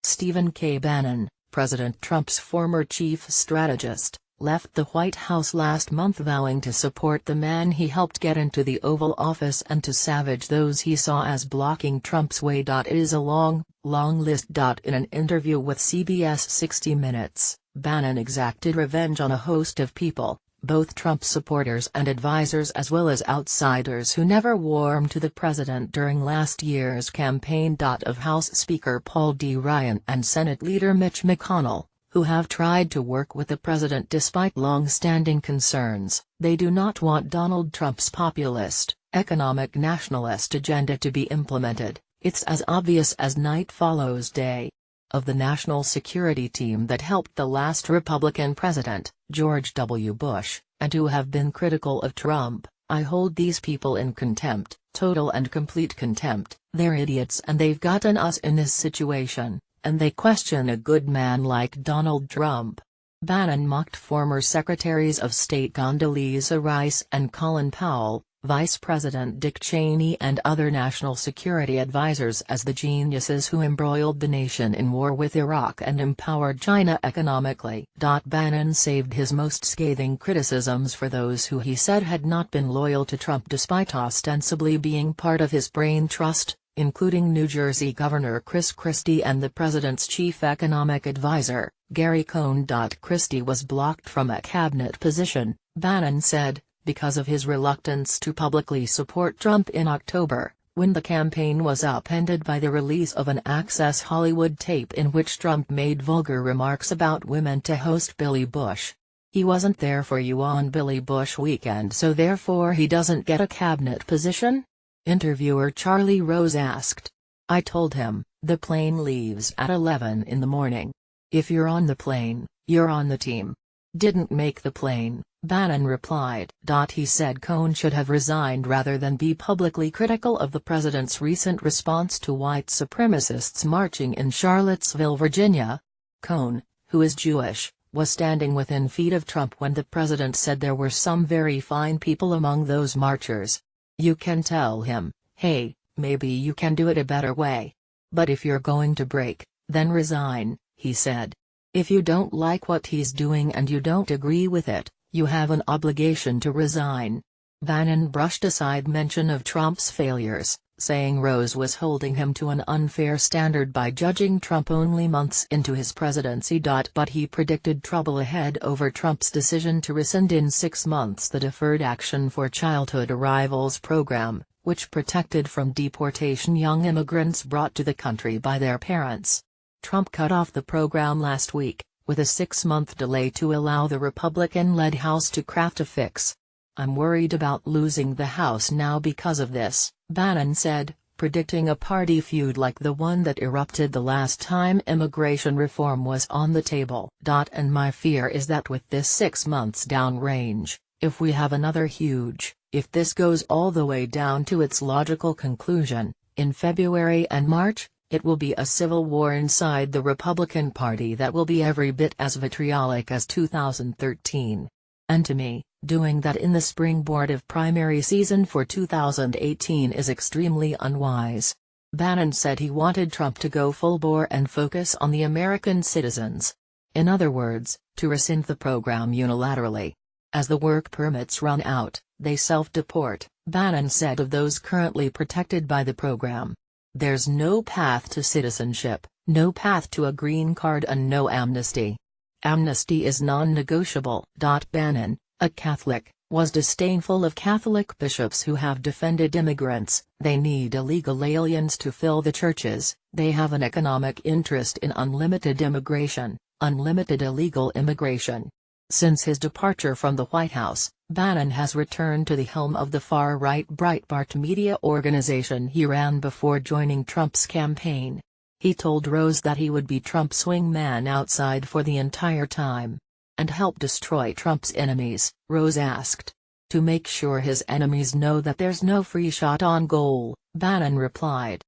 Stephen K. Bannon, President Trump's former chief strategist, left the White House last month vowing to support the man he helped get into the Oval Office and to savage those he saw as blocking Trump's way. It is a long list. In an interview with CBS 60 Minutes, Bannon exacted revenge on a host of people, both Trump supporters and advisors as well as outsiders who never warmed to the president during last year's campaign. Of House Speaker Paul D. Ryan and Senate Leader Mitch McConnell, who have tried to work with the president despite long-standing concerns. They do not want Donald Trump's populist, economic nationalist agenda to be implemented. It's as obvious as night follows day. Of the national security team that helped the last Republican president, George W. Bush, and who have been critical of Trump, I hold these people in contempt, total and complete contempt. They're idiots and they've gotten us in this situation, and they question a good man like Donald Trump. Bannon mocked former Secretaries of State Condoleezza Rice and Colin Powell, Vice President Dick Cheney and other national security advisors as the geniuses who embroiled the nation in war with Iraq and empowered China economically. Bannon saved his most scathing criticisms for those who he said had not been loyal to Trump despite ostensibly being part of his brain trust, including New Jersey Governor Chris Christie and the president's chief economic advisor, Gary Cohn. Christie was blocked from a cabinet position, Bannon said, because of his reluctance to publicly support Trump in October, when the campaign was upended by the release of an Access Hollywood tape in which Trump made vulgar remarks about women to host Billy Bush. He wasn't there for you on Billy Bush weekend, so therefore he doesn't get a cabinet position? Interviewer Charlie Rose asked. I told him, the plane leaves at 11 in the morning. If you're on the plane, you're on the team. Didn't make the plane, Bannon replied. He said Cohn should have resigned rather than be publicly critical of the president's recent response to white supremacists marching in Charlottesville, Virginia. Cohn, who is Jewish, was standing within feet of Trump when the president said there were some very fine people among those marchers. You can tell him, hey, maybe you can do it a better way. But if you're going to break, then resign, he said. If you don't like what he's doing and you don't agree with it, you have an obligation to resign. Bannon brushed aside mention of Trump's failures, saying Rose was holding him to an unfair standard by judging Trump only months into his presidency. But he predicted trouble ahead over Trump's decision to rescind in 6 months the Deferred Action for Childhood Arrivals program, which protected from deportation young immigrants brought to the country by their parents. Trump cut off the program last week, with a 6-month delay to allow the Republican-led House to craft a fix. I'm worried about losing the House now because of this, Bannon said, predicting a party feud like the one that erupted the last time immigration reform was on the table. And my fear is that with this 6 months downrange, if we have another if this goes all the way down to its logical conclusion, in February and March, it will be a civil war inside the Republican Party that will be every bit as vitriolic as 2013. And to me, doing that in the springboard of primary season for 2018 is extremely unwise. Bannon said he wanted Trump to go full bore and focus on the American citizens. In other words, to rescind the program unilaterally. As the work permits run out, they self-deport, Bannon said of those currently protected by the program. There's no path to citizenship, no path to a green card and no amnesty. Amnesty is non-negotiable. Bannon, a Catholic, was disdainful of Catholic bishops who have defended immigrants. They need illegal aliens to fill the churches. They have an economic interest in unlimited immigration, unlimited illegal immigration. Since his departure from the White House, Bannon has returned to the helm of the far-right Breitbart media organization he ran before joining Trump's campaign. He told Rose that he would be Trump's wingman outside for the entire time. And help destroy Trump's enemies, Rose asked. To make sure his enemies know that there's no free shot on goal, Bannon replied.